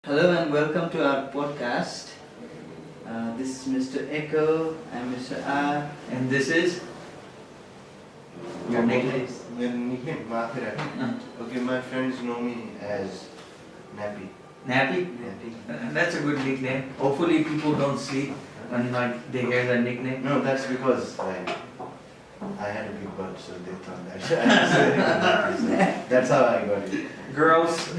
Hello and welcome to our podcast. This is Mr. Echo, I'm Mr. R, and this is your nickname. My nickname, Mathura. Okay, my friends know me as Nappy. Nappy? Nappy. That's a good nickname. Hopefully people don't sleep when they hear that nickname. No, that's because I had a big butt, so they thought that. So that's how I got it. Girls,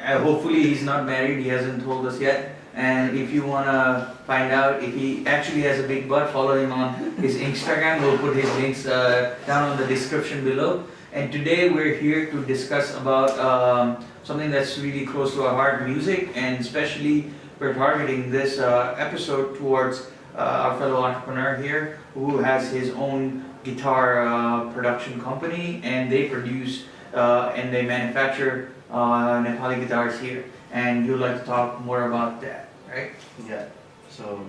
hopefully he's not married, he hasn't told us yet. And if you want to find out if he actually has a big butt, follow him on his Instagram. We'll put his links down on the description below. And today we're here to discuss about something that's really close to our heart, music. And especially we're targeting this episode towards our fellow entrepreneur here who has his own guitar production company, and they produce and they manufacture Nepali guitars here. And you'd like to talk more about that, right? Yeah. So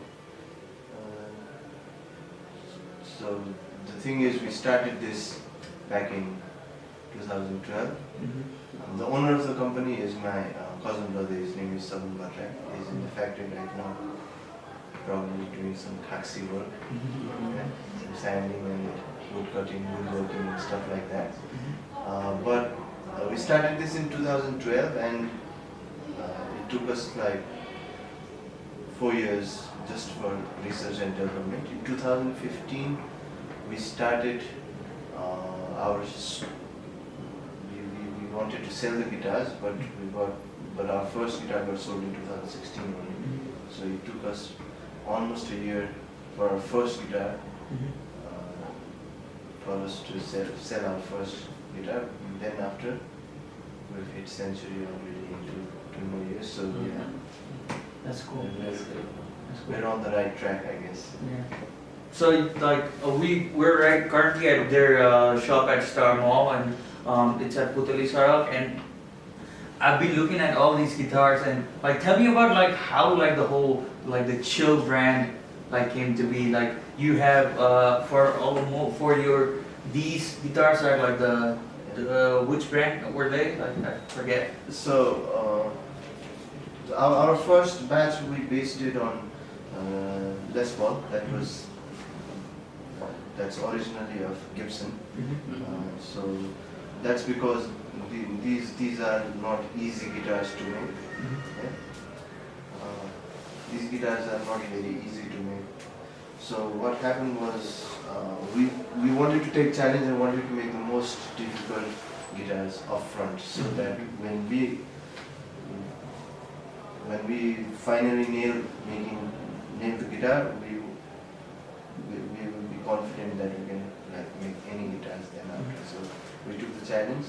the thing is, we started this back in 2012. Mm-hmm. The owner of the company is my cousin brother. His name is Sahana. He's in the factory right now, probably doing some taxi work, some sanding and wood cutting, woodworking and stuff like that. But we started this in 2012, and it took us like 4 years just for research and development. In 2015, we started we wanted to sell the guitars, but our first guitar got sold in 2016 only. So it took us almost a year for our first guitar, for us to sell our first guitar. Then after, we've hit century already in 2 more years. So yeah, That's cool. we're on the right track, I guess. Yeah. So like we're right currently at their shop at Star Mall, and it's at Putali Sarak, and I've been looking at all these guitars, and like tell me about like how like the whole like the Chill brand like came to be. Like you have for your these guitars are like the which brand were they? Like I forget. So our first batch, we based it on Les Paul. That's originally of Gibson. So that's because these are not easy guitars to make. Yeah? These guitars are not very easy to make. So what happened was we wanted to take challenge and wanted to make the most difficult guitars up front, so that when we finally nail the guitar, we will be confident that we can like make any guitars then after. So we took the challenge.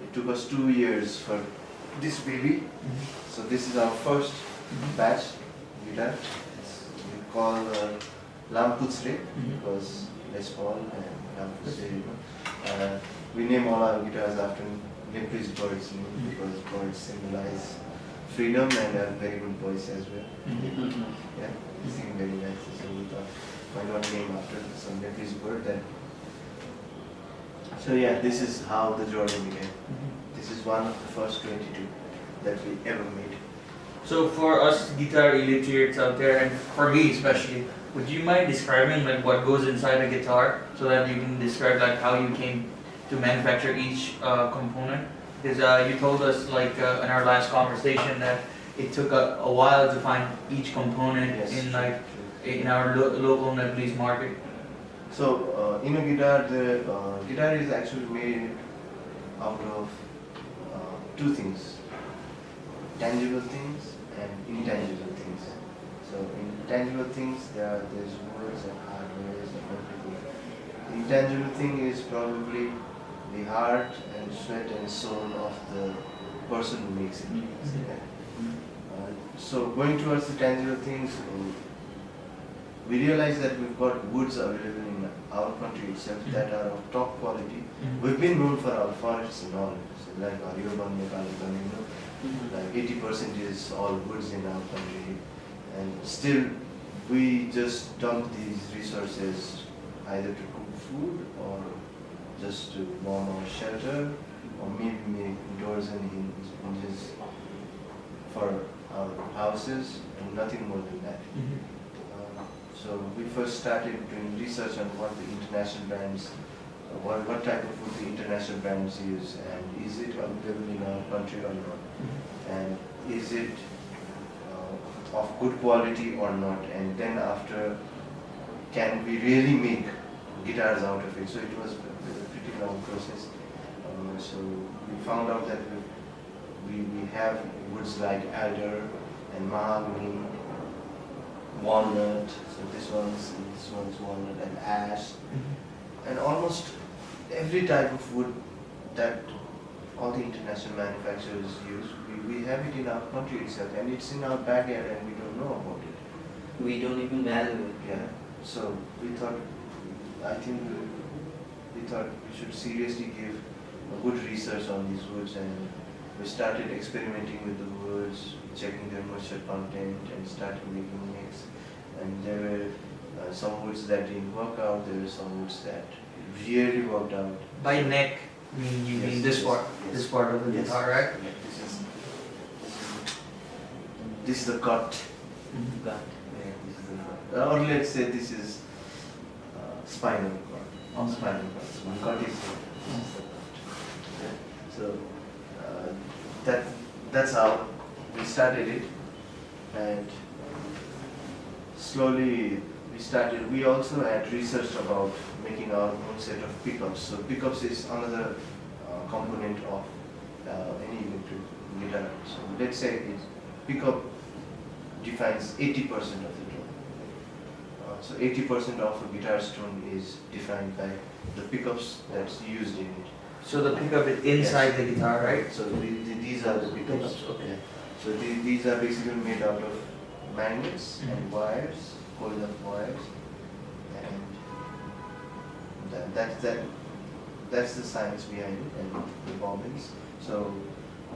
It took us 2 years for this baby. So this is our first batch guitar. We call Lamputsre because Les Paul and Lamputsre. We name all our guitars after Nepalese birds because birds symbolize freedom and have very good voice as well. Yeah, they sing very nicely. So we thought, why not name after some Nepalese bird then? So yeah, this is how the journey began. This is one of the first 22 that we ever made. So for us guitar illiterates out there, and for me especially, would you mind describing like what goes inside a guitar so that you can describe like how you came to manufacture each component? Because you told us like in our last conversation that it took a while to find each component in our local Nepalese market. So in a guitar, the guitar is actually made out of 2 things: tangible things and intangible things. So in tangible things, there's words and hardware and everything. The intangible thing is probably the heart and sweat and soul of the person who makes it. So going towards the tangible things, we realize that we've got woods available in our country itself that are of top quality. We've been known for our forests and all, so like our urban Nepal, like 80% is all woods in our country, and still we just dump these resources either to cook food or just to warm our shelter, or maybe make doors and hinges for our houses, and nothing more than that. So we first started doing research on what the international brands, what type of food the international brands use, and is it available in our country or not, and is it of good quality or not, and then after, can we really make guitars out of it? So it was a pretty long process. So we found out that we have woods like alder and mahogany, walnut. So this one's walnut, and ash, and almost every type of wood that all the international manufacturers use. We have it in our country itself, and it's in our backyard, and we don't know about it. We don't even value it. Yeah. So we thought, I think we thought we should seriously give a good research on these woods, and we started experimenting with the woods, checking their moisture content, and started making mix. And there were some woods that didn't work out. There were some woods that really worked out. By neck, you mean this part, this part of the Yes. guitar, right? Yeah, this is the cut. Got Yeah, this is the cut. Or let's say this is spinal cord. On Spinal cord. So the cut is here. This is the cut. Yeah. So that's how we started it, and slowly we also had researched about making our own set of pickups. So pickups is another component of any electric guitar. So let's say pickup defines 80% of the tone. So 80% of a guitar's tone is defined by the pickups that's used in it. So the pickup is inside Yes. the guitar, right? So these are the pickups. Pickups, okay. Yeah. So these are basically made out of magnets and wires, coiled up wires, and that's the science behind it, and the bobbins. So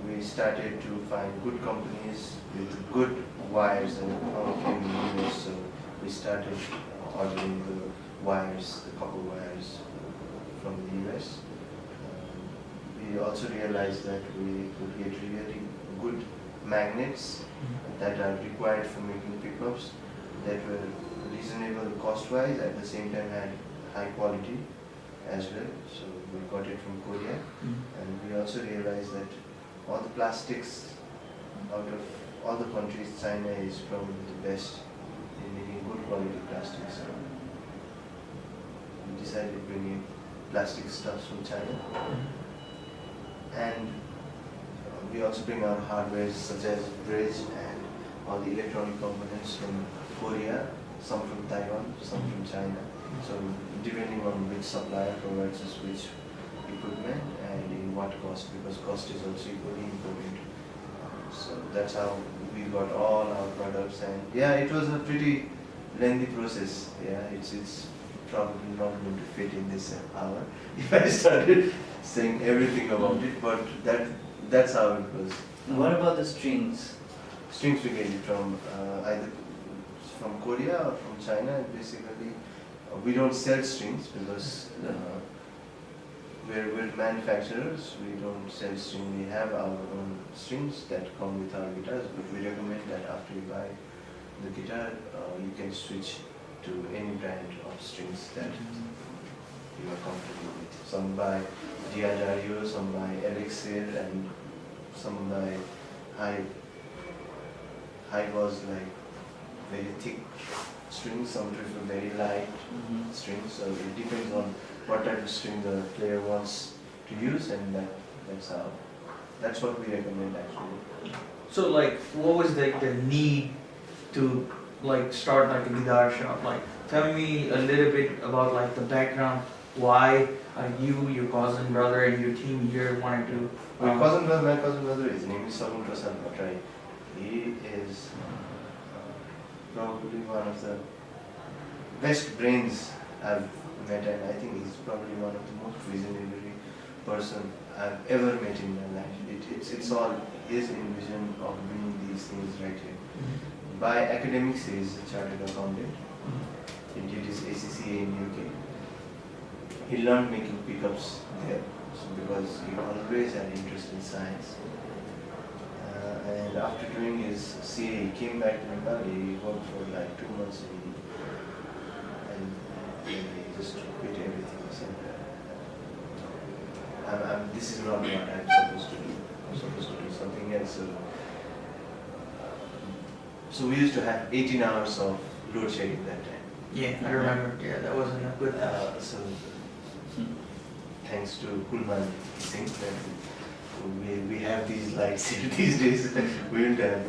we started to find good companies with good wires and came in the US. So we started ordering the wires, the copper wires from the US. We also realized that we could get really good magnets that are required for making pickups that were reasonable cost-wise, at the same time had high quality as well. So we got it from Korea, and we also realized that all the plastics out of all the countries, China is probably the best in making good quality plastics. So we decided to bring in plastic stuffs from China. And we also bring our hardware such as bridge and all the electronic components from Korea, some from Taiwan, some from China. So depending on which supplier provides us which equipment and in what cost, because cost is also equally important. So that's how we got all our products, and yeah, it was a pretty lengthy process. Yeah, it's probably not going to fit in this hour if I started saying everything about it, but that's how it was. What about the strings? Strings we get it from either from Korea or from China. Basically, we don't sell strings because we're manufacturers. We don't sell strings. We have our own strings that come with our guitars, but we recommend that after you buy the guitar, you can switch to any brand of strings that you are comfortable with. Some buy Diageo, some buy Elixir, and some buy high was like very thick strings, some prefer very light strings. So it depends on what type of string the player wants to use, and that's what we recommend actually. So like, what was the need to like start like a guitar shop? Like, tell me a little bit about like the background. Why you, your cousin brother, and your team here wanted to? My cousin brother, his name is Sapun Patrai. He is probably one of the best brains I've met, and I think he's probably one of the most visionary person I've ever met in my life. It's all his vision of doing these things right here. By academics, he is a chartered accountant. He did his ACCA in UK. He learned making pickups there because he always had interest in science. And after doing his CA, he came back to Nepal. He worked for like 2 months and then he just quit everything. He said, this is not what I'm supposed to do. I'm supposed to do something else. So we used to have 18 hours of load shedding that time. Yeah, I remember. Yeah, that wasn't a good. So thanks to Kulman Singh, that we have these lights here these days. We wouldn't have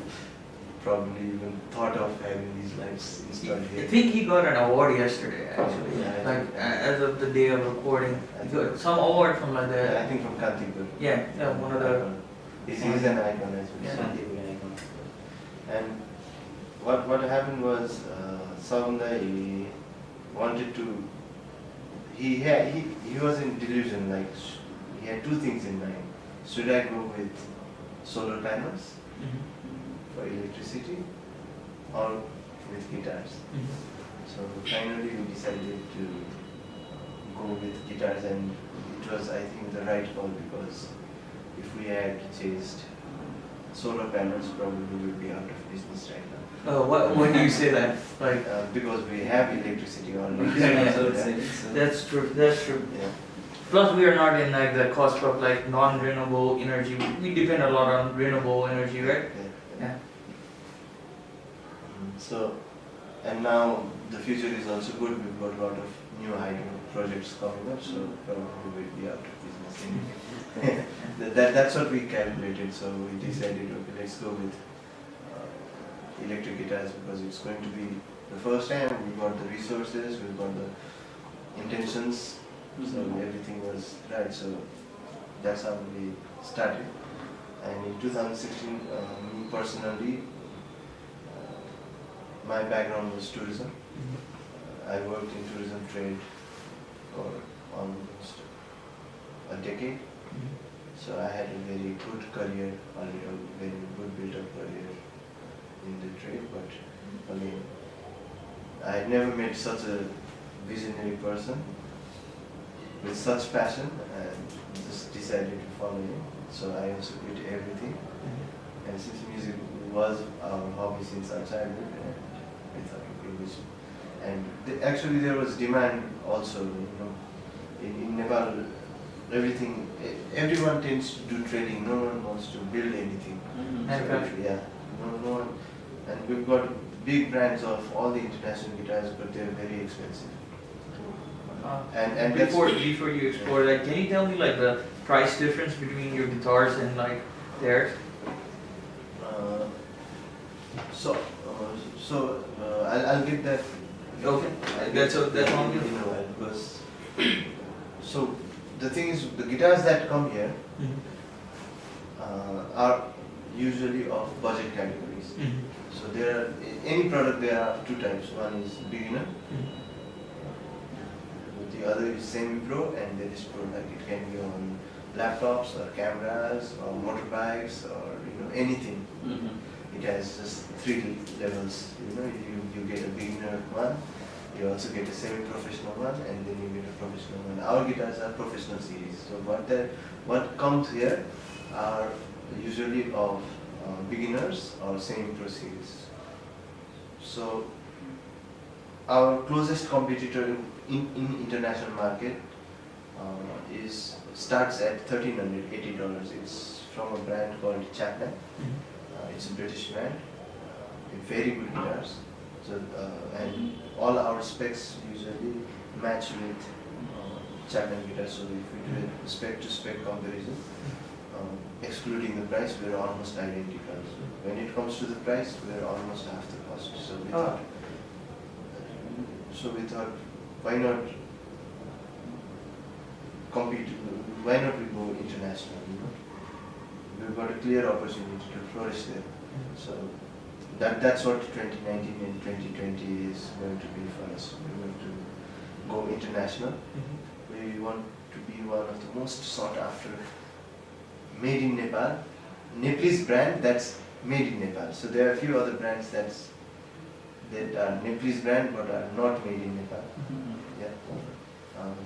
probably even thought of having these lights installed I here. think he got an award yesterday, actually. Yeah, Like as of the day of recording, he got some award from like the. I think from Kantipur. Yeah, one of the. He's an icon as well. Yeah. And what happened was Savanda, he wanted to. He was in delusion. Like he had two things in mind. Should I go with solar panels for electricity or with guitars? So finally we decided to go with guitars, and it was, I think, the right call, because if we had chased solar panels, probably we would be out of business right now. When do you say that? Like. Because we have electricity already. Yeah, So Yeah. That's true. That's true. Yeah. Plus, we are not in like the cost of like non-renewable energy. We depend a lot on renewable energy, right? Yeah. So, and now the future is also good. We've got a lot of new hydro projects coming up, so probably we'll be out of business. That's what we calculated. So we decided, okay, let's go with electric guitars, because it's going to be the first time. We've got the resources, we've got the intentions, so everything was right. So that's how we started. And in 2016, me personally, my background was tourism. I worked in tourism trade for almost a decade. So I had a very good career, already a very good built-up career in the trade. But again, I had never met such a visionary person with such passion, and just decided to follow him. So I also quit everything. And since music was our hobby since our childhood, and we thought, okay, we should. And actually there was demand also, in Nepal, everyone tends to do trading. No one wants to build anything. Manufacturing. Yeah, no one. And we've got big brands of all the international guitars, but they're very expensive. And before you explore that, can you tell me like the price difference between your guitars and like theirs? I'll get that. Okay, that's on you. Because so the thing is, the guitars that come here are usually of budget categories. So there are, any product, there are two types. One is beginner, the other is semi-pro, and there is pro. Like it can be on laptops or cameras or motorbikes or anything. It has just 3 levels. You get a beginner one, you also get a semi-professional one, and then you get a professional one. Our guitars are professional series. So what comes here are usually of beginners or semi-pro series. So our closest competitor in international market starts at $1,380. It's from a brand called Chapman. It's a British brand, with very good guitars. So and all our specs usually match with Chapman guitars. So if we do a spec to spec comparison, excluding the price, we're almost identical. So when it comes to the price, we're almost half the cost. So we thought, why not compete? Why not we go international? We've got a clear opportunity to flourish there. So that's what 2019 and 2020 is going to be for us. We're going to go international. We want to be one of the most sought after made in Nepal, Nepalese brand that's made in Nepal. So there are a few other brands that are Nepalese brand but are not made in Nepal. Yeah.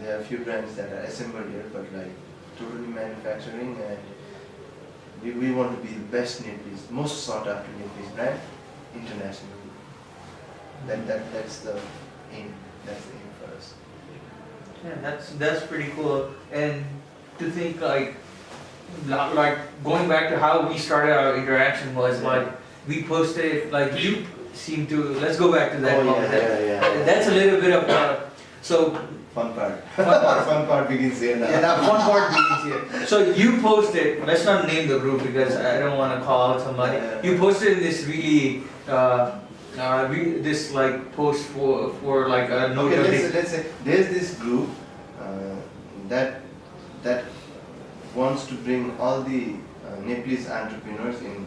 There are a few brands that are assembled here but like totally manufacturing, and we want to be the best Nepalese, most sought after Nepalese brand internationally. That's the aim. That's the aim for us. Yeah, that's pretty cool. And to think like going back to how we started our interaction was like we posted like you seem to let's go back to that. Oh, yeah. That's a little bit of so Fun part. fun part. Fun part begins here now. Yeah, that fun part begins here. So you posted, let's not name the group because I don't want to call out somebody. Yeah. You posted this really, this like post for like a note of Okay, let's say there's this group that wants to bring all the Nepalese entrepreneurs in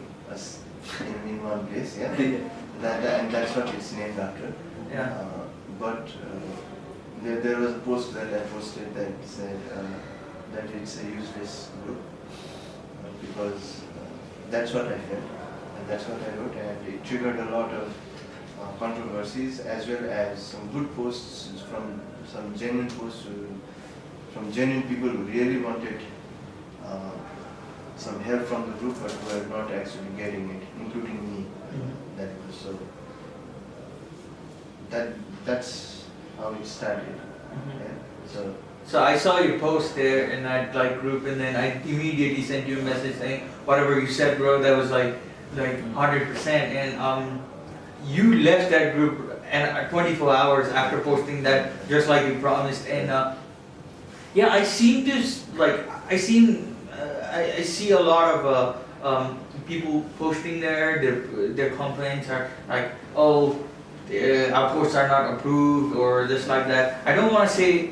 one place, yeah. And that's what it's named after. Yeah. But there was a post that I posted that said that it's a useless group because that's what I felt and that's what I wrote, and it triggered a lot of controversies as well as some good posts from some genuine posts from genuine people who really wanted some help from the group but who were not actually getting it, including me. That was so. That's how it started. Yeah. So I saw your post there in that like group, and then I immediately sent you a message saying whatever you said, bro, that was like 100%. And you left that group and 24 hours after posting that, just like you promised. And yeah, I seem to I see a lot of people posting there. Their complaints are like, oh, our posts are not approved or this like that. I don't want to say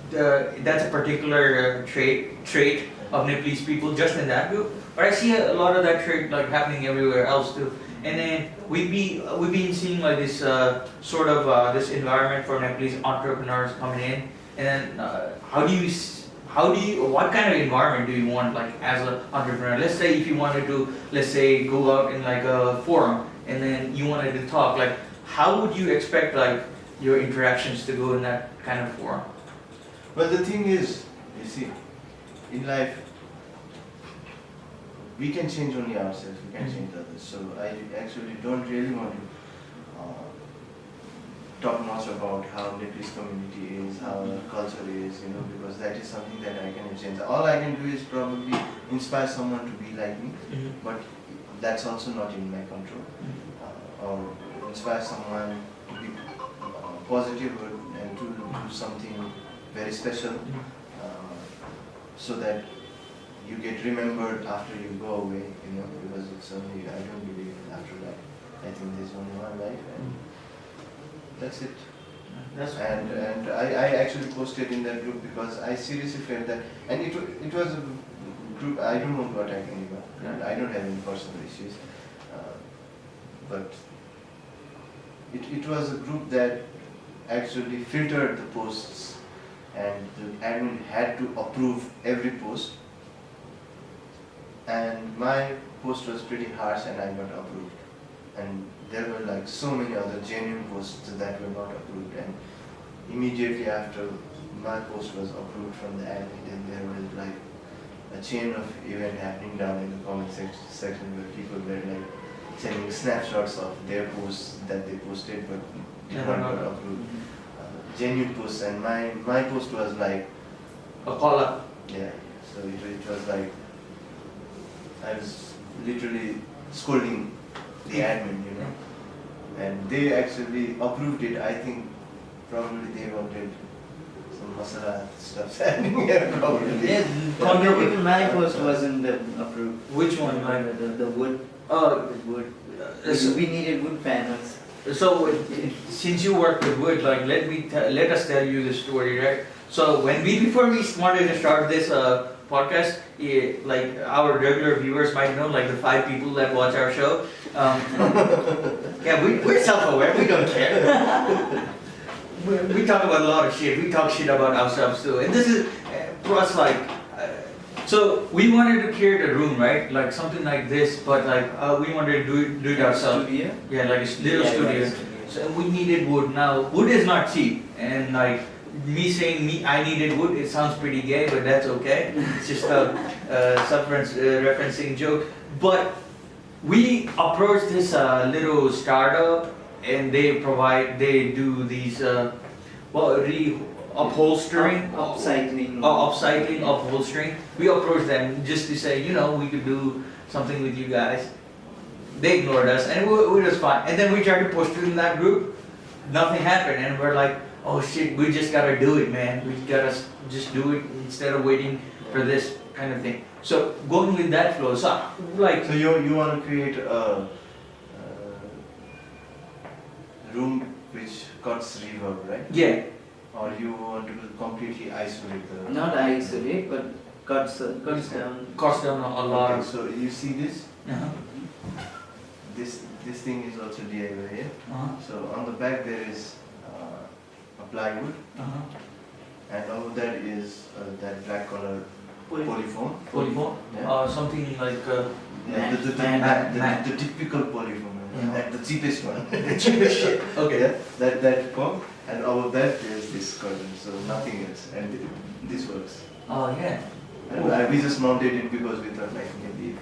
that's a particular trait of Nepalese people just in that group, but I see a lot of that trait like happening everywhere else too. And then we've been seeing like this sort of this environment for Nepalese entrepreneurs coming in. And then what kind of environment do you want like as an entrepreneur? Let's say if you wanted to, let's say, go out in like a forum and then you wanted to talk, like how would you expect like your interactions to go in that kind of forum? Well, the thing is, you see, in life, we can change only ourselves, we can't change others. So I actually don't really want to talk much about how Nepalese community is, how our culture is, because that is something that I cannot change. All I can do is probably inspire someone to be like me, but that's also not in my control. Or inspire someone to be positive and to do something very special, so that you get remembered after you go away, because it's only, I don't believe after life. I think there's only one life, and that's it. And I actually posted in that group because I seriously felt that, and it was a group, I don't want to attack anyone, and I don't have any personal issues, but it was a group that actually filtered the posts, and the admin had to approve every post, and my post was pretty harsh and I got approved, and there were like so many other genuine posts that were not approved, and immediately after my post was approved from the admin, then there was like a chain of event happening down in the comment section where people were like sending snapshots of their posts that they posted but did not got approved. Genuine posts, and my post was like A call up. yeah, so it was like I was literally scolding the admin, and they actually approved it. I think probably they wanted some masala stuff happening here probably. Yeah, even my post wasn't approved. Which one? Like The wood. Oh, The wood. so- We needed wood panels. So since you work with wood, like let us tell you the story, right? So before we wanted to start this podcast, like our regular viewers might know, like the 5 people that watch our show. Yeah, we're self-aware. We don't care. We talk about a lot of shit. We talk shit about ourselves too. And this is for us like. So we wanted to create a room, right? Like something like this, but like we wanted to do it ourselves. Studio? Yeah, like a little Yeah, studio. like a studio. So we needed wood. Now wood is not cheap, and like me saying I needed wood, it sounds pretty gay, but that's okay. It's just a referencing joke. But we approached this little startup, and they do these upholstering, Upcycling. upcycling, upholstering. We approached them just to say, we could do something with you guys. They ignored us, and we was fine. And then we tried to post it in that group. Nothing happened, and we're like, oh shit, we just gotta do it, man. We gotta just do it instead of waiting for this kind of thing. So going with that flow, so So you want to create a room which cuts reverb, right? yeah, Or you want to completely isolate the... Not isolate, but cuts down. cost down a lot. Okay, so you see this? Uh-huh. This thing is also DIY here. Uh-huh. So on the back there is a plywood, Uh-huh. and over that is that black color polyfoam. Polyfoam. Yeah. Something like The typical polyfoam, Yeah. the cheapest one. cheapest shit. Okay. Yeah, that foam, and over that there is this curtain, so nothing else, and this works. Oh yeah. And we just mounted it because we thought like maybe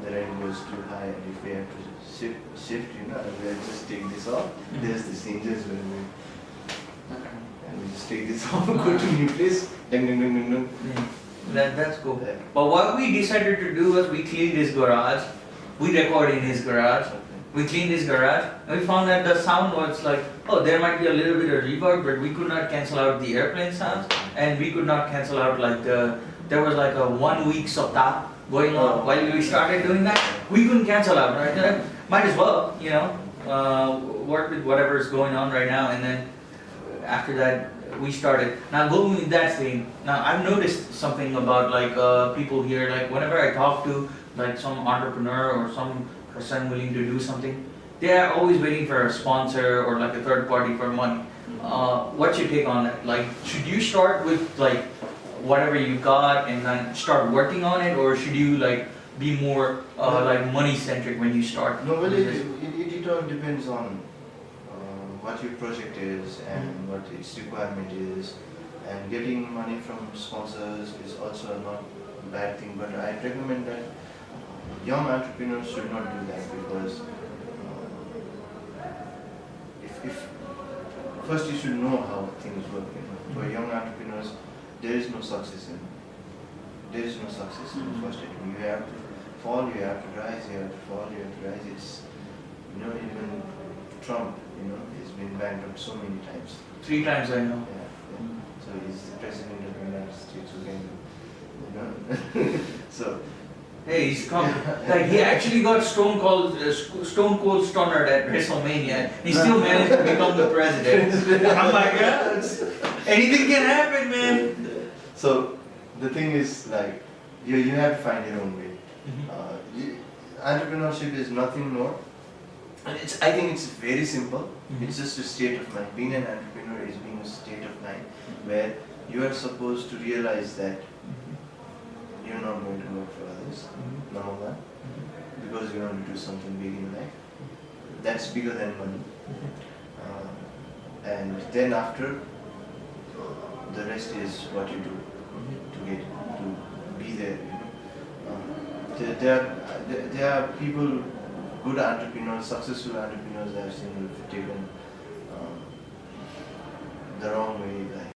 the rent was too high, and if we have to shift, we'll just take this off. There's this hinges when we, and we just take this off, go to new place, ding ding ding ding ding. That's cool. Yeah. But what we decided to do was we cleaned his garage. We recorded in his garage. Okay. We cleaned his garage, and we found that the sound was like, oh, there might be a little bit of reverb, but we could not cancel out the airplane sounds, and we could not cancel out there was like a 1 week saptah going on while we started doing that. We couldn't cancel out, right? Might as well, work with whatever is going on right now, and then after that we started. Now going with that thing, now I've noticed something about people here, like whenever I talk to like some entrepreneur or some person willing to do something, they are always waiting for a sponsor or like a third party for money. What's your take on that? Like, should you start with like whatever you got and then start working on it, or should you like be more like money centric when you start? No, well, business? it all depends on what your project is and what its requirement is, and getting money from sponsors is also not a bad thing, but I recommend that young entrepreneurs should not do that, because if first you should know how things work. For young entrepreneurs, there is no success in the first attempt. You have to fall, you have to rise, you have to fall, you have to rise. It's even Trump, he's been bankrupt so many times. 3 times I know. Yeah. So he's the president of the United States again. So Hey, he's come. Like he actually got Stone Cold Stunner at WrestleMania. He still managed to become the president. I'm like, yeah, anything can happen, man. So the thing is, like, you have to find your own way. Entrepreneurship is nothing more, and I think it's very simple. It's just a state of mind. Being an entrepreneur is being a state of mind where you are supposed to realize that you're not going to work for others, number one, because you want to do something big in life. That's bigger than money. And then after, the rest is what you do to be there. There are people, good entrepreneurs, successful entrepreneurs I've seen who've taken the wrong way. Like,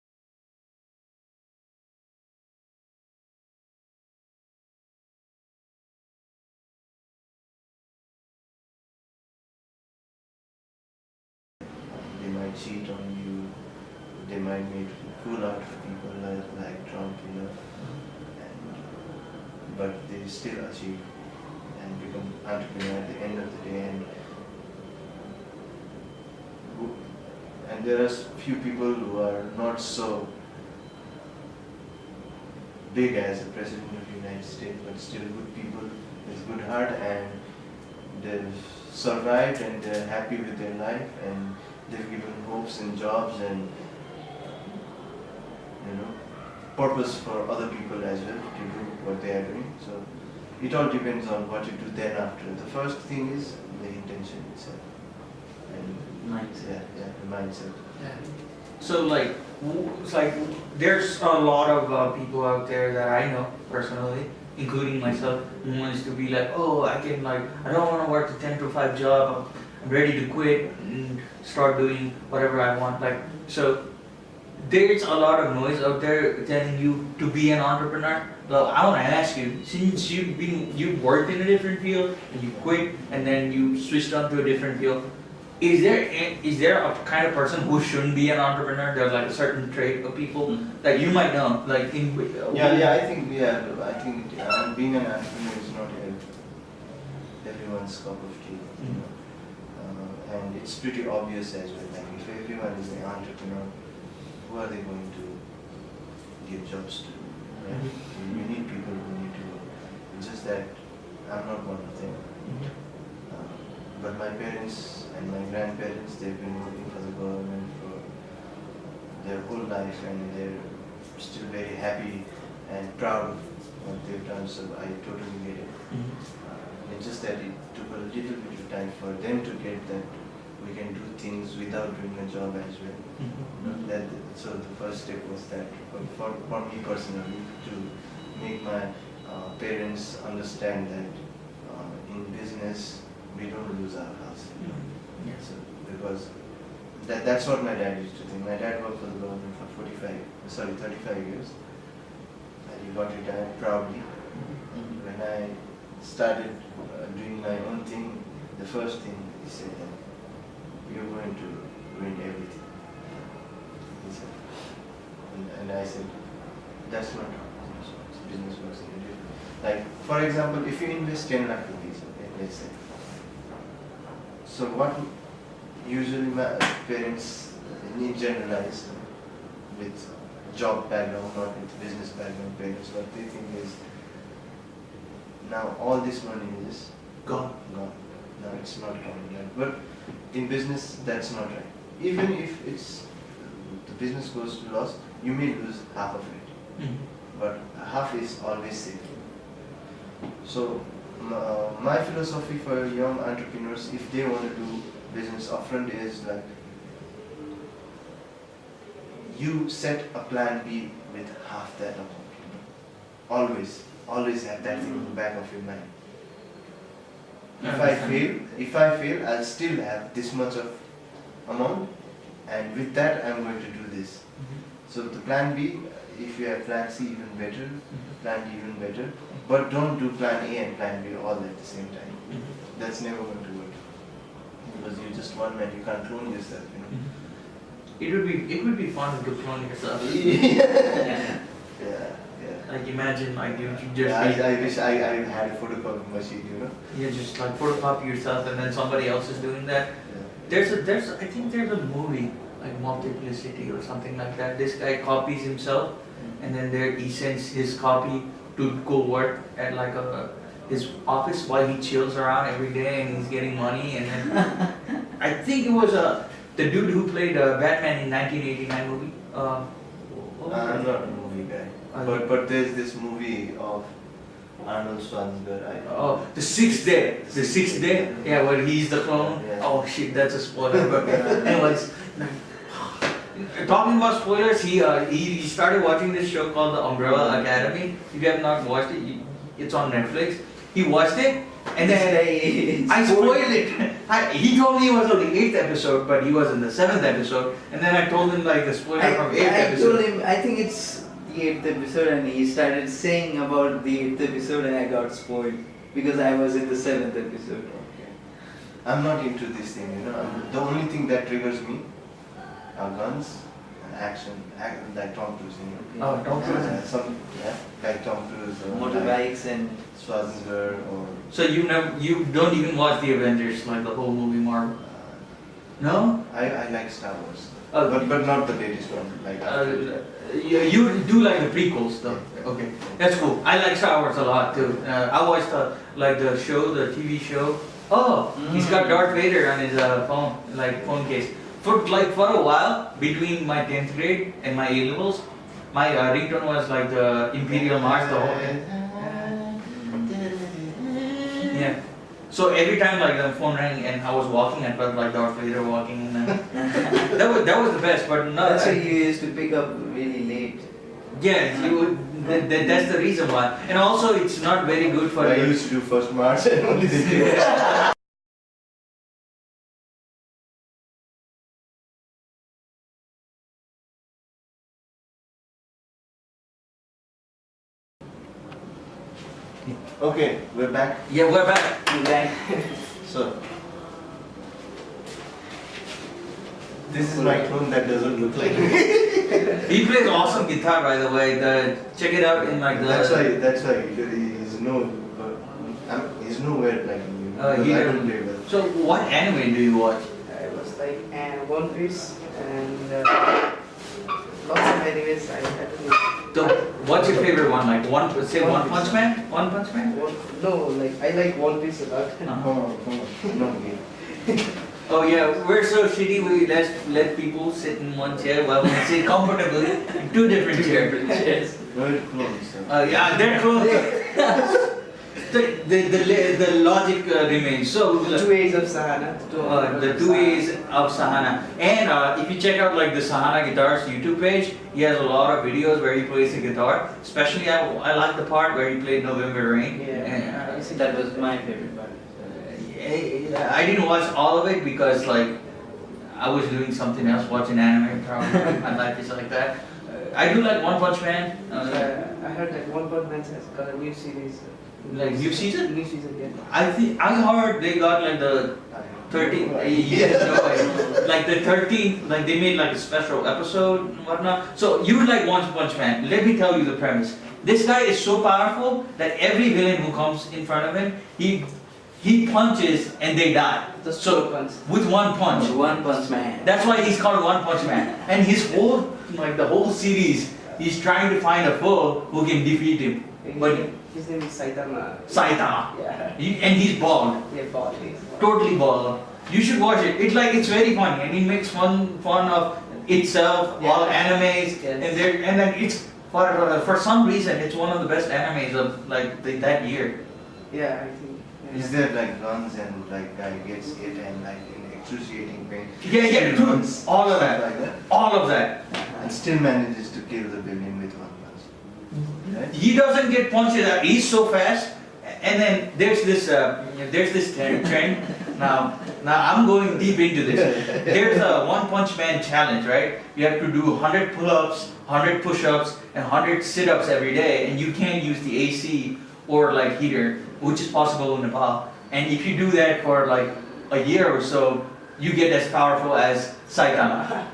they might cheat on you, they might make a fool out of people like Trump, but they still achieve and become entrepreneur at the end of the day. And there are few people who are not so big as the President of the United States, but still good people with good heart, and they've survived and they're happy with their life, and they've given hopes and jobs and purpose for other people as well to do what they are doing. So it all depends on what you do then after. The first thing is the intention itself. And Mindset. the mindset. Yeah. So like, it's like there's a lot of people out there that I know personally, including myself, who wants to be like, oh, I can like, I don't want to work a 10 to 5 job. I'm ready to quit and start doing whatever I want. Like, so there's a lot of noise out there telling you to be an entrepreneur. Well, I want to ask you, since you've worked in a different field and you quit and then you switched on to a different field, is there a kind of person who shouldn't be an entrepreneur? There's like a certain trait of people that you might know, like in I think being an entrepreneur is not everyone's cup of tea. You know? And it's pretty obvious as well. Like if everyone is an entrepreneur, who are they going to give jobs to? Right? You need people who need to work. It's just that I'm not one of them. But my parents and my grandparents, they've been working for the government for their whole life, and they're still very happy and proud of what they've done. So I totally get it. It's just that it took a little bit of time for them to get that we can do things without doing a job as well. So the first step was that for me personally, to make my parents understand that in business we don't lose our house. So because that's what my dad used to think. My dad worked for the government for 35 years, and he got retired proudly. When I started doing my own thing, the first thing he said that you're going to ruin everything. He said, and I said, that's not how business works in India. Like, for example, if you invest 10 lakh rupees, okay, let's say. So what usually my parents in generalize with job background, not with business background parents, what they think is, now all this money is gone. No, it's not gone. Right? But in business, that's not right. Even if the business goes to loss, you may lose half of it, but half is always safe. So my philosophy for young entrepreneurs, if they want to do business upfront, is like you set a plan B with half that amount. Always have that thing in the back of your mind. If I fail, I'll still have this much of amount, and with that I'm going to do this. So the plan B, if you have plan C, even better, plan D, even better, but don't do plan A and plan B all at the same time. That's never going to work, because you're just one man, you can't clone yourself, you know. It would be fun to clone yourself. Yeah. Like imagine like you just I wish I had a photocopy machine, you know. you just like photocopy yourself and then somebody else is doing that. I think there's a movie like Multiplicity or something like that. This guy copies himself and then he sends his copy to go work at like his office while he chills around every day and he's getting money, and then I think it was the dude who played Batman in 1989 movie. I'm not a movie guy. But there's this movie of Arnold Schwarzenegger. The Sixth Day. The Sixth Day? Yeah, where he's the clone. Yeah. Oh shit, that's a spoiler. But anyways, talking about spoilers, he started watching this show called The Umbrella Academy. If you have not watched it, it's on Netflix. He watched it, and then I spoiled it. He told me he was on the 8th episode, but he was in the 7th episode. And then I told him like the spoiler from 8th episode. I told him, I think it's the 8th episode, and he started saying about the 8th episode, and I got spoiled because I was in the 7th episode. Okay. I'm not into this thing, you know. The only thing that triggers me are guns and action, like Tom Cruise, you know. Oh, Tom Cruise. Like Tom Cruise. Motorbikes and Schwarzenegger or. So you don't even watch the Avengers, like the whole movie Marvel? No? I like Star Wars. Oh. But not the latest one. Like You do like the prequels though. Okay, that's cool. I like Star Wars a lot too. I watched the TV show. Oh, he's got Darth Vader on his phone case. For a while, between my 10th grade and my A levels, my ringtone was like the Imperial March the whole day. Yeah. So every time like the phone rang and I was walking, I felt like Darth Vader walking, and that was the best. But no, That's why you used to pick up really late. yeah, that's the reason why. And also, it's not very good for I your. used to do first March and only this. Okay, we're back. Yeah, we're back. So, this is my clone that doesn't look like me. He plays awesome guitar, by the way. Check it out in like the. That's why he's nowhere like me. Because he I don't- don't play well. So, what anime do you watch? I was like One Piece and lots of animes. I don't know. So, what's your favorite one? Like One Punch Man? One Punch Man? No, like I like One Piece a lot. Uh-huh. Come on, not me. Oh yeah, we're so shitty. We let people sit in one chair while we sit comfortably in two different chairs. We're clones. Yeah, they're close. The logic remains. So Two A's of Sahana. the 2 A's of Sahana. And if you check out like the Sahana Guitars YouTube page, he has a lot of videos where he plays the guitar. Especially I like the part where he played November Rain. Yeah. And, That was my favorite part. I didn't watch all of it because like I was doing something else, watching anime probably. My life is like that. I do like One Punch Man. I heard that One Punch Man has got a new series. Like new season? New season, yeah. I heard they got like the 13th. Yes, no way. Like the 13th, like they made like a special episode and whatnot. So you would like One Punch Man. Let me tell you the premise. This guy is so powerful that every villain who comes in front of him, he punches and they die. Just So one punch. with one punch. One Punch Man. That's why he's called One Punch Man. And his whole, like the whole series, he's trying to find a foe who can defeat him. But His name is Saitama. Saitama. Yeah. And he's bald. Yeah, bald. Totally bald. You should watch it. It's very funny and he makes fun of itself, all animes, Yes. and then it's for some reason it's one of the best animes of like that year. Yeah, I think. Yeah. Is there like guns and like guy gets hit and like in excruciating pain? Yeah, dude, Guns, all of stuff that. like that. All of that. And still manages to kill the villain with one punch. Right? He doesn't get punched out. He's so fast. And then there's this trend. Now I'm going deep into this. There's a One Punch Man challenge, right? You have to do 100 pull-ups, 100 push-ups, and 100 sit-ups every day, and you can't use the AC or like heater, which is possible in Nepal. And if you do that for like a year or so, you get as powerful as Saitama.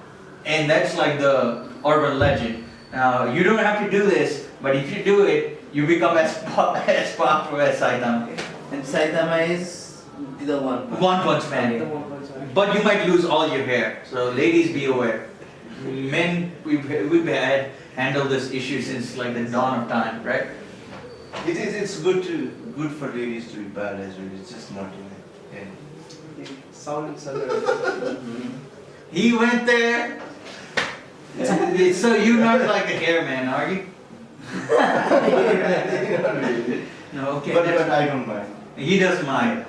And that's like the urban legend. Now you don't have to do this, but if you do it, you become as powerful as Saitama. And Saitama is the one. One Punch The Man. One Punch Man. But you might lose all your hair. So ladies, be aware. Men, we've had handled this issue since like the dawn of time, right? It's good for ladies to be bad as well. It's just not in the head. Sound Southern. He went there. So you're not like a hair man, are you? No, okay. But that's- I don't mind. He doesn't mind.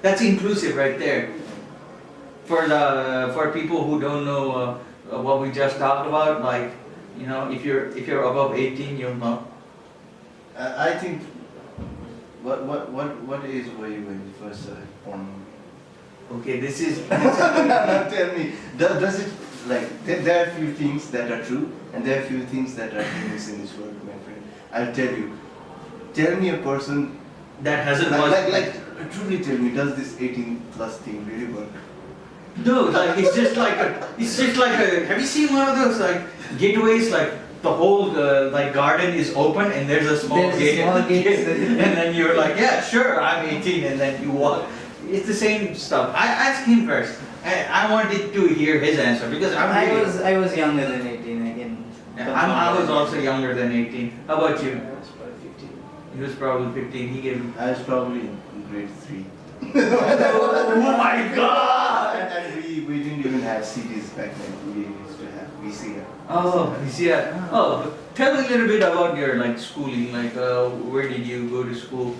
That's inclusive right there. For people who don't know what we just talked about, like if you're above 18, you'll know. I think. What age were you when you first started porn? Okay, this is Tell me, does it like there are a few things that are true and there are a few things that are famous in this world, my friend. I'll tell you. Tell me a person that hasn't watched. like truly tell me, does this 18 plus thing really work? No, like it's just like a. Have you seen one of those like gateways? Like the whole like garden is open and there's a small There's a gate, small gate. and then you're like, yeah, sure, I'm 18, and then you walk. It's the same stuff. I asked him first. I wanted to hear his answer because I was younger than 18 again. I was also younger than 18. How about you? I was probably 15. He was probably 15. He gave. I was probably in grade 3. Oh my God! And we didn't even have CDs back then. We used to have VCR. Oh, yeah. Oh, tell me a little bit about your like schooling. Like, where did you go to school?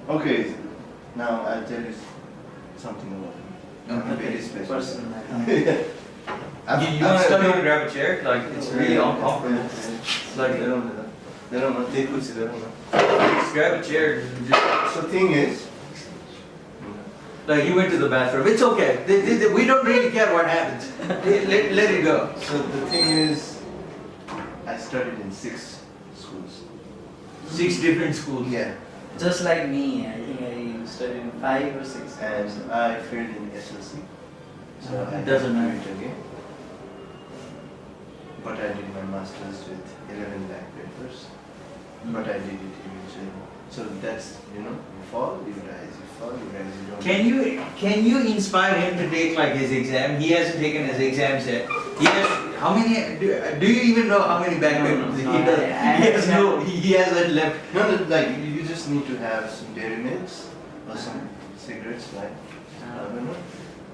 Okay, Now I'll tell you something about him. I'm Okay. very special. Person. You want to grab a chair? Like, it's really uncomfortable. Like they don't know. They could see, they don't know. Just grab a chair. Just, So thing is, like, he went to the bathroom. It's okay. We don't really care what happens. Let it go. so the thing is, I studied in 6 schools. 6 different schools. Yeah. Just like me, I think I studied in 5 or 6. And I failed in SLC. So I It doesn't had to matter. do it again. But I did my masters with 11 back papers. But I did it eventually. So that's, you fall, you rise, you fall, you rise, you don't. Can you inspire him to take like his exam? He hasn't taken his exams yet. He has how many? Do you even know how many back papers he does? He hasn't left. No, like you just need to have some dairy milks or some cigarettes, like I don't know,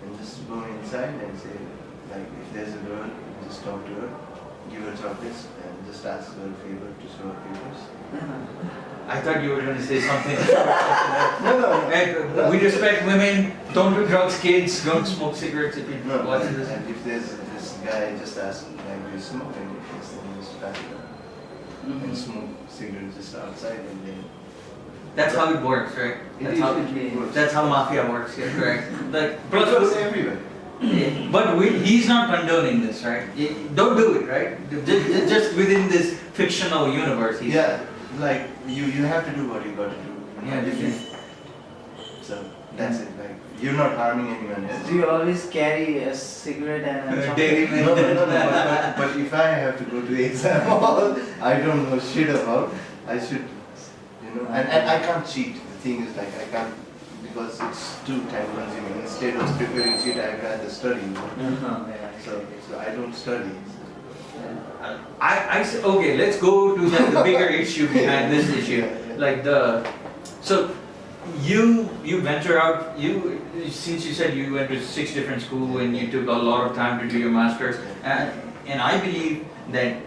and just go inside and say, like, if there's a girl, just talk to her, give her chocolates, and just ask her a favor to show her papers. I thought you were going to say something. No. Hey, we respect women. Don't do drugs, kids. Don't smoke cigarettes if you No, watching this. and if there's this guy, just ask, like, do you smoke? And if yes, then just pass it up. And smoke cigarettes just outside, and then. That's how it works, right? That's how mafia works. Yeah, correct. Like, Plus, plus, everywhere. but he's not condoning this, right? Don't do it, right? Just within this fictional universe. Yeah, like you have to do what you got to do. Yeah, If you- So that's it. Like you're not harming anyone else. Do you always carry a cigarette and a chocolate? Dairy No, but if I have to go to the exam hall, I don't know shit about. I should, and I can't cheat. The thing is, like, I can't because it's too time consuming. Instead of preparing cheat, I'd rather study. So I don't study. Okay, let's go to the bigger issue behind this issue. Like so you venture out, since you said you went to 6 different schools and you took a lot of time to do your masters, and I believe that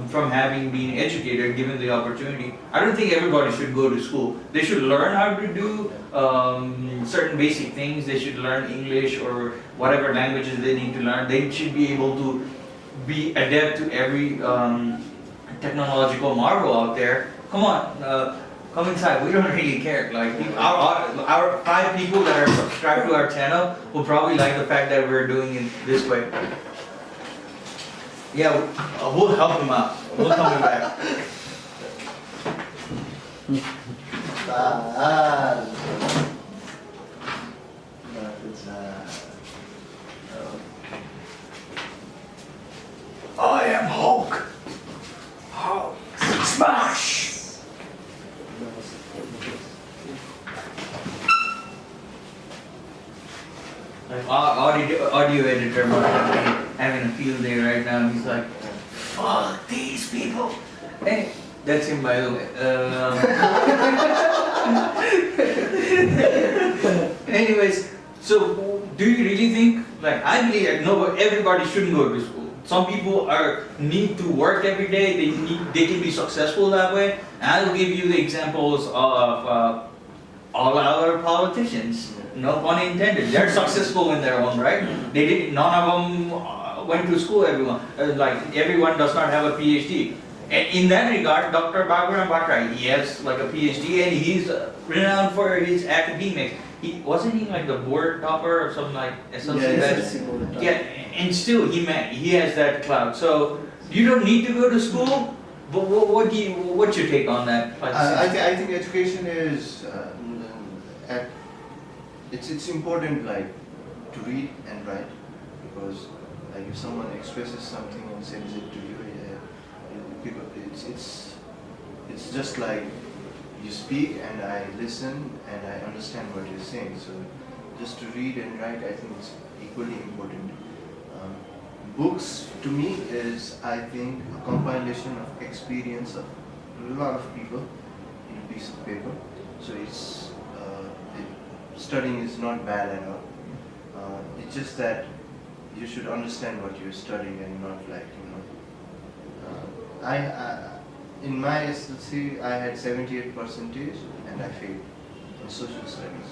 from having been educated, given the opportunity, I don't think everybody should go to school. They should learn how to do certain basic things. They should learn English or whatever languages they need to learn. They should be able to be adept to every technological marvel out there. Come on, come inside. We don't really care. Like our 5 people that are subscribed to our channel will probably like the fact that we're doing it this way. Yeah, we'll help him out. We'll come back. I am Hulk. Hulk smash. Like audio editor must have having a field day right now. He's like, fuck these people. Hey, that's him by the way. Anyways, so do you really think, like, I believe no, everybody shouldn't go to school. Some people need to work every day. They can be successful that way. And I'll give you the examples of all our politicians. No pun intended. They're successful in their own right. None of them went to school. Everyone does not have a PhD. And in that regard, Dr. Baburam Bhattarai, he has like a PhD and he's renowned for his academics. Wasn't he like the board topper or something like SLC? Yeah, and still he has that clout. So you don't need to go to school. But what's your take on that? I think education is it's important, like, to read and write, because like if someone expresses something and sends it to you, it's just like you speak and I listen and I understand what you're saying. So just to read and write, I think it's equally important. Books to me is, I think, a compilation of experience of a lot of people in a piece of paper. So studying is not bad at all. It's just that you should understand what you're studying and not like, in my SLC I had 78% and I failed. in social studies,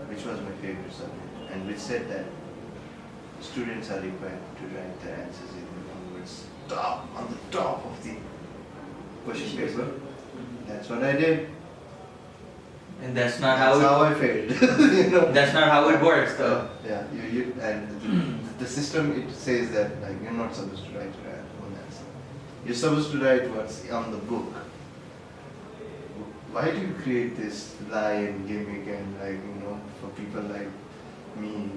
which was my favorite subject, and which said that students are required to write their answers in one words on the top of the question paper. That's what I did. And that's not That's how how I failed. You know? it, that's not how it works though. Yeah, and the system, it says that like you're not supposed to write your own answer. You're supposed to write what's on the book. Why do you create this lie and gimmick and like, you know, for people like me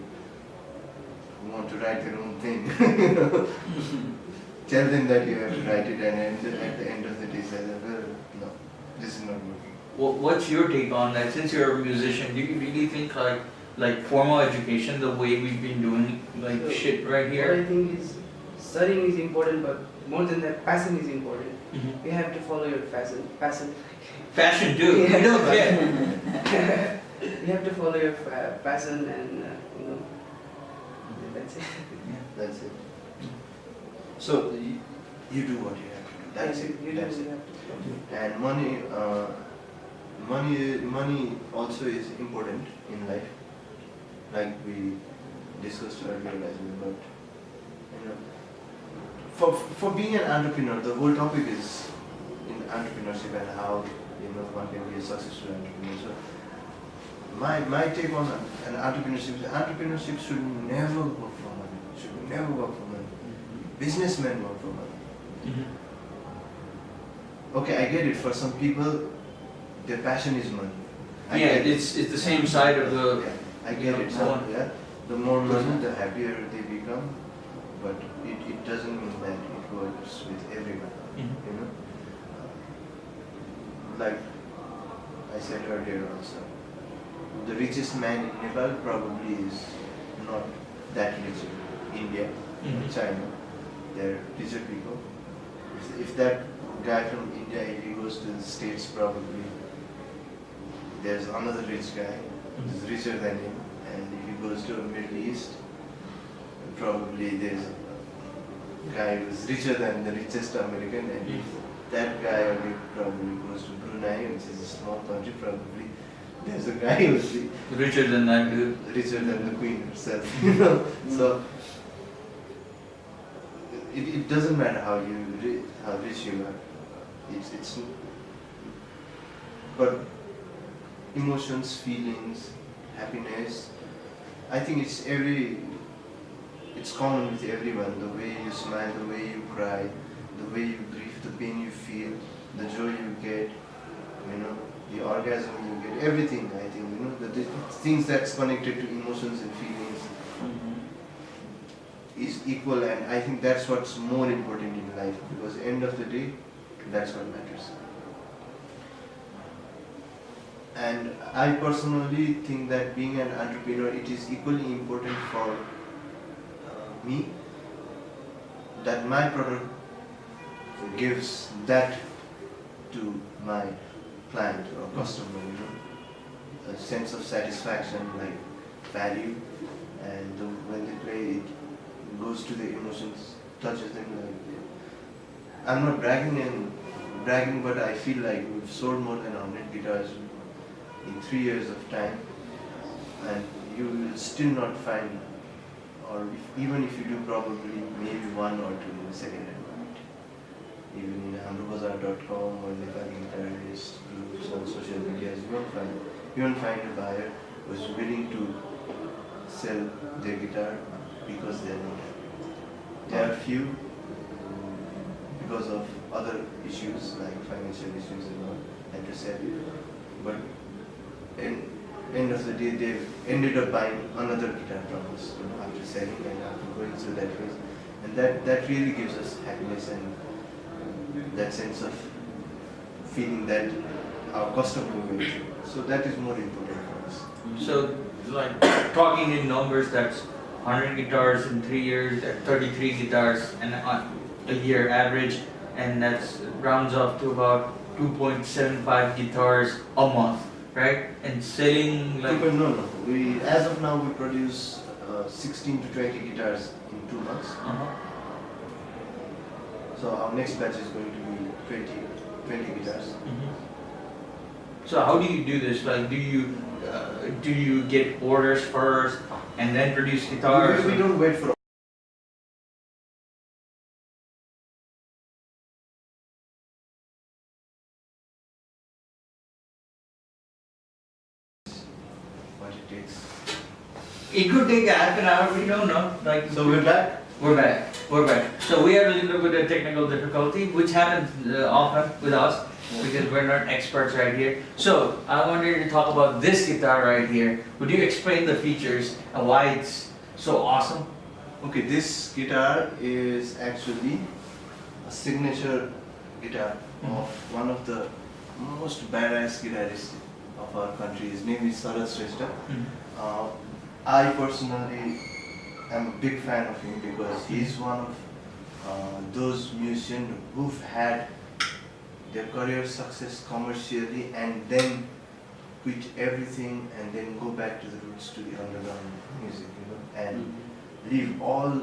who want to write their own thing? You know? Tell them that you have to write it, and at the end of the day say that, well, no, this is not working. What's your take on that? Since you're a musician, do you really think like formal education, the way we've been doing like So, shit right What here? I think is studying is important, but more than that, passion is important. Mhm. You have to follow your passion. Fashion too. Yeah. We don't care. You have to follow your passion, and you know, that's it. That's it. So you do what you have to do. That's it. You That's have it. to. And money also is important in life, like we discussed earlier as well. But you know, for being an entrepreneur, the whole topic is in entrepreneurship and how, you know, one can be a successful entrepreneur. So my take on an entrepreneurship should never work for money. Should never work for money. Businessmen work for money. Mhm. Okay, I get it. For some people, their passion is money. I Yeah, get it. it's the same side of the. Yeah, I get it. Go So, on. yeah, the more money, the happier they become. But it doesn't mean that it works with everyone. Mhm. You know, like I said earlier also, the richest man in Nepal probably is not that rich in India, Mhm. China. They're richer people. If that guy from India, if he goes to the States, probably there's another rich guy who's richer than him, and if he goes to the Middle East, probably there's a guy who's richer than the richest American, and if that guy probably goes to Brunei, which is a small country, probably there's a guy who's Richer than that dude. richer than the queen herself, you know. So it doesn't matter how rich you are. It's but emotions, feelings, happiness. I think it's common with everyone. The way you smile, the way you cry, the way you grieve, the pain you feel, the joy you get, you know, the orgasm you get, everything. I think, you know, the things that's connected to emotions and feelings is equal, and I think that's what's more important in life, because end of the day, that's what matters. And I personally think that being an entrepreneur, it is equally important for me that my product gives that to my client or customer, you know, a sense of satisfaction, like value, and when they play it, goes to the emotions, touches them. Like, I'm not bragging, but I feel like we've sold more than 100 guitars in 3 years of time, and you will still not find, or even if you do, probably maybe one or two in the second-hand market. Even in Apurwa.com or Nepali guitarist groups on social media, you won't find a buyer who's willing to sell their guitar because they're not happy. There are few because of other issues like financial issues and all, and to sell it. But end of the day, they've ended up buying another guitar from us, you know, after selling and after going through that phase. And that really gives us happiness and that sense of feeling that our customer will. So that is more important for us. So, like, talking in numbers, that's 100 guitars in 3 years, 33 guitars and a year average, and that's rounds off to about 2.75 guitars a month, right? And selling like No. We, as of now, we produce 16 to 20 guitars in 2 months. So our next batch is going to be 20 guitars. So how do you do this? Like, do you get orders first and then produce guitars? We don't wait for what it takes. It could take half an hour. We don't know. Like, So we're back. We're back. We're back. So we had a little bit of technical difficulty, which happens often with us because we're not experts right here. So I wanted to talk about this guitar right here. Would you explain the features and why it's so awesome? Okay, this guitar is actually a signature guitar of one of the most badass guitarists of our country. His name is Shrestha. I personally am a big fan of him because he's one of those musicians who've had their career success commercially and then quit everything and then go back to the roots, to the underground music, you know, and leave all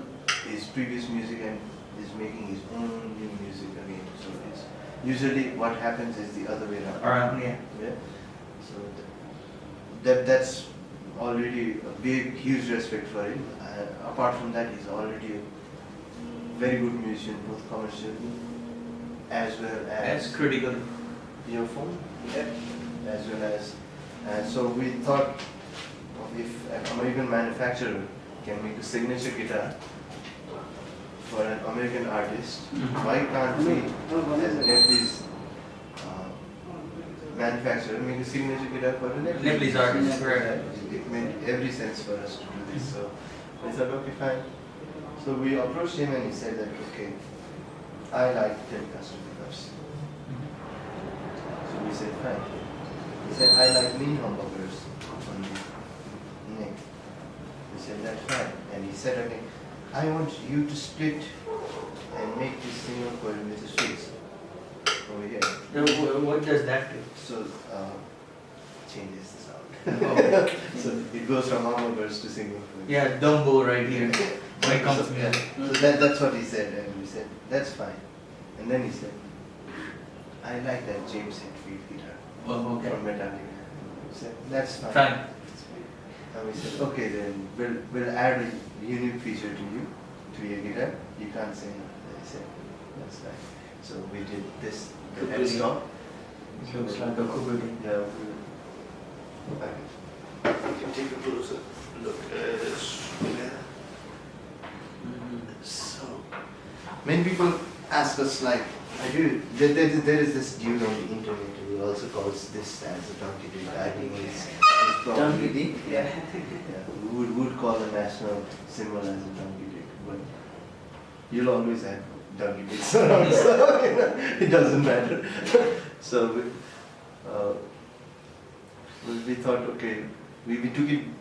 his previous music and is making his own new music again. So it's usually what happens is the other way around. Yeah. Yeah. So that's already a big, huge respect for him. Apart from that, he's already a very good musician, both commercially as well as That's critical. earphone, as well as. And so we thought of if an American manufacturer can make a signature guitar for an American artist, why can't we, as a Nepalese manufacturer, make a signature guitar for a Nepalese artist, correct. It made every sense for us to do this. So I said, okay, fine. So we approached him and he said that, okay, I like 10 custom pickups. So we said, fine. He said, I like mini humbuckers on the neck. We said, that's fine. And he said again, I want you to split and make this single coil with a switch over here. What does that do? So, changes the sound. So it goes from humbuckers to single coil. Yeah, Dumbo right here. When it comes to Yeah. music. So that's what he said, and we said, that's fine. And then he said, I like that James Hetfield guitar Oh, okay. from Metallica. We said, that's fine. Fine. And we said, okay, then we'll add a unique feature to your guitar. You can't say no. They said, that's fine. So we did this, the headstock. It looks like a Kuburi. Yeah, we can take a closer look at this. So, many people ask us like, there is this dude on the internet who also calls this as a donkey dick. I think it's Donkey probably, dick? yeah, would call the national symbol as a donkey dick, but you'll always have donkey dicks around, so you know, it doesn't matter. So we thought, okay, we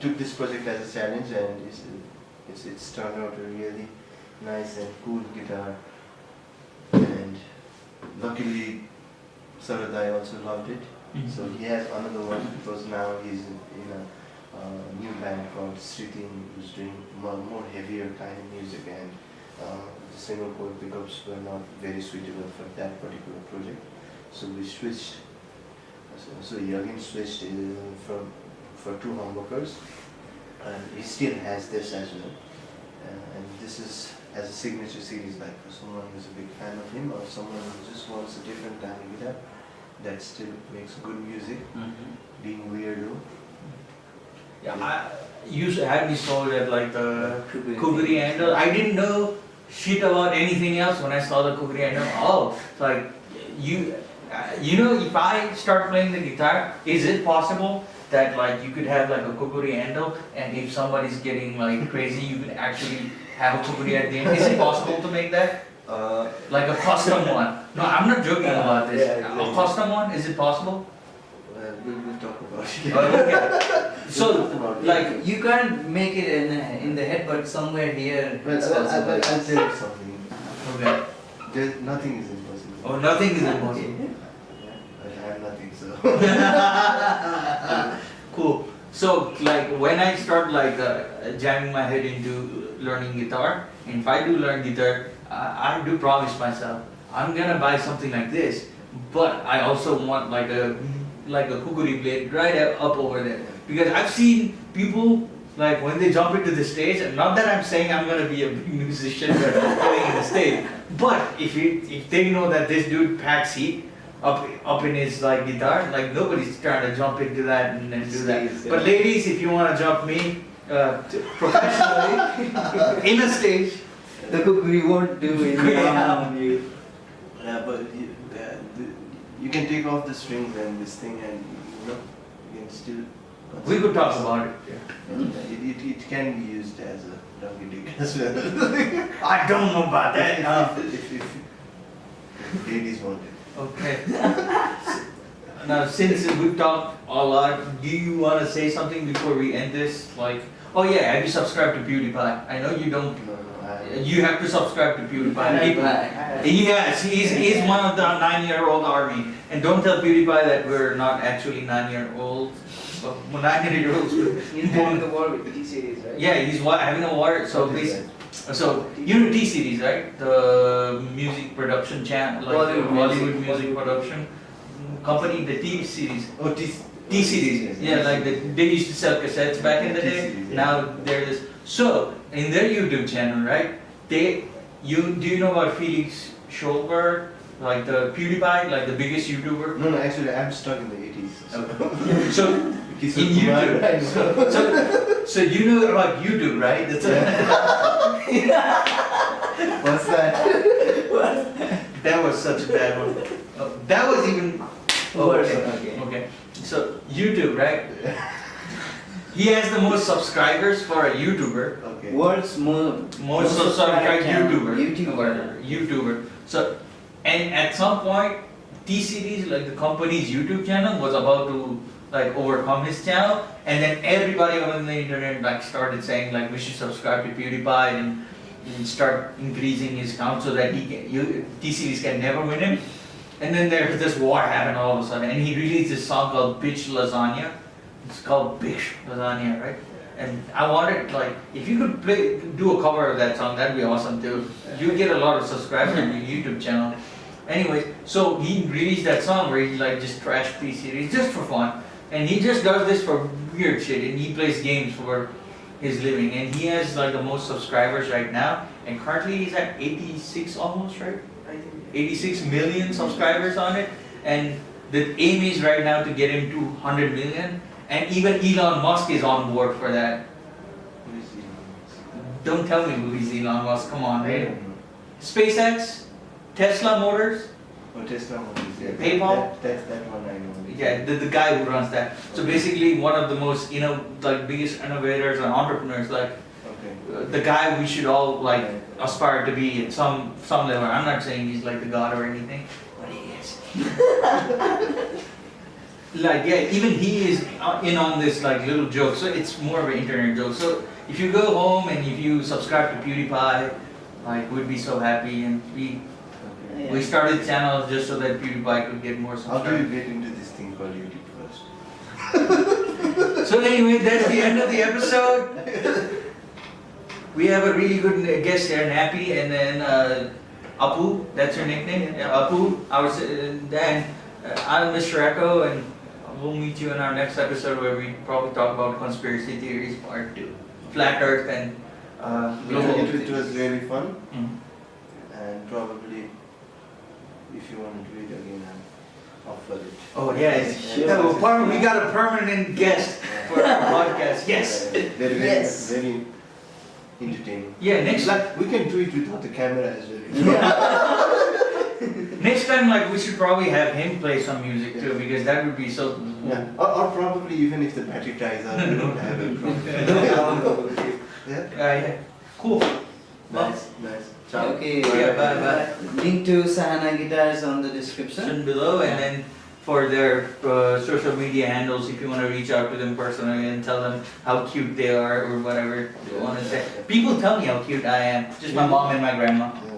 took this project as a challenge, and it's turned out a really nice and cool guitar, and luckily Saradai also loved it. So he has another one because now he's in a new band called Sritin, who's doing more heavier kind of music, and the single coil pickups were not very suitable for that particular project. So we switched. So he again switched for two humbuckers, and he still has this as well. And this is as a signature series, like for someone who's a big fan of him, or someone who just wants a different kind of guitar that still makes good music, being weirdo. Yeah, you had me sold at like the Kuburi handle. I didn't know shit about anything else when I saw the Kuburi handle. Oh, it's like you know, if I start playing the guitar, is it possible that like you could have like a Kuburi handle, and if somebody's getting like crazy, you could actually have a Kuburi at the end? Is it possible to make that? Like a custom one? No, I'm not joking about this. Yeah, exactly. A custom one, is it possible? We'll talk about it. Okay. So, like, Like you can't make it in the head, but somewhere here it's I'll possible. tell you something. okay. Nothing is impossible. Oh, nothing is impossible. I have nothing, so. Cool. So, like, when I start like jamming my head into learning guitar, and if I do learn guitar, I do promise myself I'm gonna buy something like this. But I also want like a like a kukuri blade right up over there. Because I've seen people like when they jump into the stage, and not that I'm saying I'm gonna be a big musician or playing in the stage, but if they know that this dude packs heat up in his like guitar, like nobody's trying to jump into that and then do that. Stage, yeah. But ladies, if you wanna jump me professionally in a stage, The kukuri won't do it. Yeah. You. Yeah, but you can take off the strings and this thing, and you can still. we could talk about it. It can be used as a donkey dick as well. I don't know about that. If ladies want it. Okay. Now, since we've talked a lot, do you want to say something before we end this? Like, oh yeah, have you subscribed to PewDiePie? I know you don't. No, You have to subscribe to PewDiePie. PewDiePie. Yes, he's one of the 9-year-old army. And don't tell PewDiePie that we're not actually 9-year-olds. 9-year-olds. He's having the war with T-Series, right? Yeah, he's having a war. So so you know T-Series, right? The music production channel, like Bollywood music production company, the TV series. Oh, T-Series. Yeah, like they used to sell cassettes back in the day. T-Series, yeah. Now they're this. So in their YouTube channel, right? Do you know about Felix Schulberg, like the PewDiePie, like the biggest YouTuber? No, actually, I'm stuck in the 80s. So He's in YouTube, right? so you know about YouTube, right? That's What's that? that was such a bad one. That was even Worse, okay. okay. Okay. So YouTube, right? He has the most subscribers for a YouTuber. Okay. World's Most subscribed YouTuber. YouTuber. YouTuber. So, and at some point, T-Series, like the company's YouTube channel, was about to like overcome his channel, and then everybody on the internet like started saying like we should subscribe to PewDiePie and start increasing his count so that T-Series can never win him. And then there's this war happened all of a sudden, and he released this song called Bitch Lasagna. It's called Bitch Lasagna, right? And I wanted, like, if you could do a cover of that song, that'd be awesome too. You'd get a lot of subscribers on your YouTube channel. Anyways, so he released that song where he like just trashed T-Series just for fun. And he just does this for weird shit, and he plays games for his living. And he has like the most subscribers right now, and currently he's at 86 almost, right? I think. 86 million subscribers on it, and the aim is right now to get him to 100 million, and even Elon Musk is on board for that. Who is he? Don't tell me who is Elon Musk, come on, I man. don't know. SpaceX, Tesla Motors, Oh, Tesla Motors, yeah. PayPal? That one I know. yeah, the guy who runs that. So basically one of the most, like biggest innovators and entrepreneurs, like Okay. the guy we should all like aspire to be at some level. I'm not saying he's like the god or anything, but he is. Like yeah, even he is in on this like little joke. So it's more of an internet joke. So if you go home and if you subscribe to PewDiePie, like we'd be so happy, and Okay. we started channels just so that PewDiePie could get more How do you subscribers. get into this thing called YouTube first? So anyway, that's the end of the episode. We have a really good guest here, Nappy, and then Apu, that's her nickname, Apu. Then I'm Mr. Echo, and we'll meet you in our next episode where we probably talk about conspiracy theories part 2, flat Earth and global. It was really fun, Mhm. and probably if you want to do it again, I'm up for it. Oh yes, we got a permanent guest for our podcast. Yes. Very, Yes. very entertaining. Yeah, next Like we can do it without the camera as well. next time, like we should probably have him play some music too, because that would be so. Yeah. Or probably even if the battery dies out, we don't have a problem. Yeah. Yeah. Cool. Nice, nice. Ciao. Okay, Yeah, bye. link to Sahana guitars on the description. Below, and then for their social media handles, if you want to reach out to them personally and tell them how cute they are or whatever you want to say. People tell me how cute I am, just my mom and my grandma. Yeah.